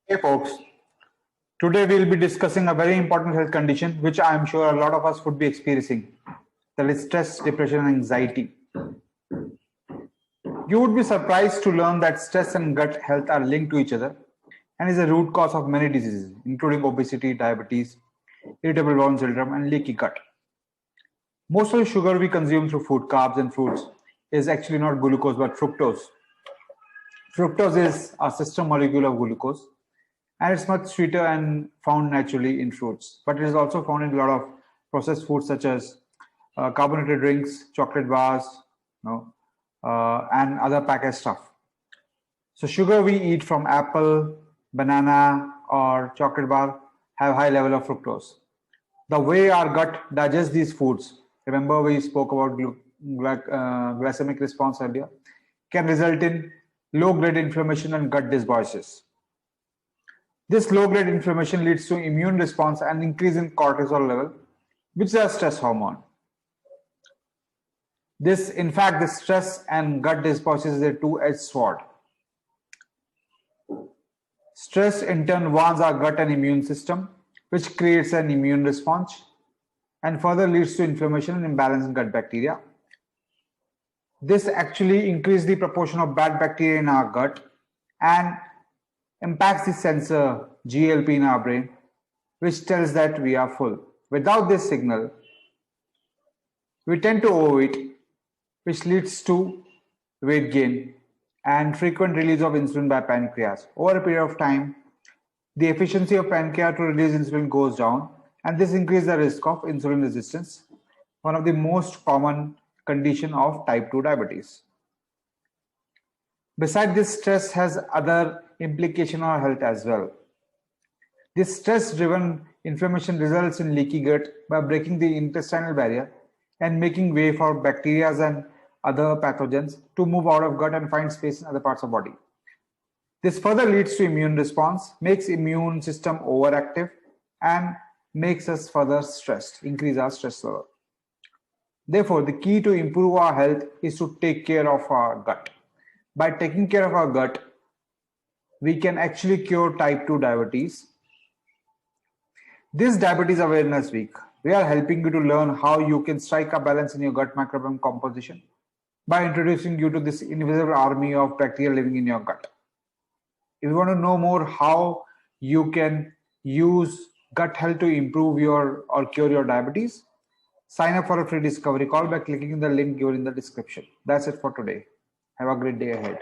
Hey folks, today we'll be discussing a very important health condition which I am sure a lot of us would be experiencing. That is stress, depression, and anxiety. You would be surprised to learn that stress and gut health are linked to each other and is a root cause of many diseases, including obesity, diabetes, irritable bowel syndrome, and leaky gut. Most of the sugar we consume through food, carbs, and fruits is actually not glucose but fructose. Fructose is a sister molecule of glucose and it's much sweeter and found naturally in fruits. But it is also found in a lot of processed foods such as carbonated drinks, chocolate bars, and other packaged stuff. So sugar we eat from apple, banana, or chocolate bar have high level of fructose. The way our gut digests these foods, remember we spoke about glycemic response earlier, can result in low-grade inflammation and gut dysbiosis. This low-grade inflammation leads to immune response and increase in cortisol level, which is a stress hormone. In fact, the stress and gut dysbiosis is a two-edged sword. Stress in turn warns our gut and immune system, which creates an immune response and further leads to inflammation and imbalance in gut bacteria. This actually increases the proportion of bad bacteria in our gut and impacts the sensor GLP in our brain, which tells that we are full. Without this signal, we tend to overeat, which leads to weight gain and frequent release of insulin by pancreas. Over a period of time, the efficiency of pancreas to release insulin goes down, and this increases the risk of insulin resistance, one of the most common condition of type 2 diabetes. Besides this, stress has other implications on our health as well. This stress-driven inflammation results in leaky gut by breaking the intestinal barrier and making way for bacteria and other pathogens to move out of gut and find space in other parts of body. This further leads to immune response, makes immune system overactive, and makes us further stressed, increase our stress level. Therefore, the key to improve our health is to take care of our gut. By taking care of our gut, we can actually cure type 2 diabetes. This Diabetes Awareness Week, we are helping you to learn how you can strike a balance in your gut microbiome composition by introducing you to this invisible army of bacteria living in your gut. If you want to know more how you can use gut health to improve or cure your diabetes, sign up for a free discovery call by clicking the link given in the description. That's it for today. Have a great day ahead.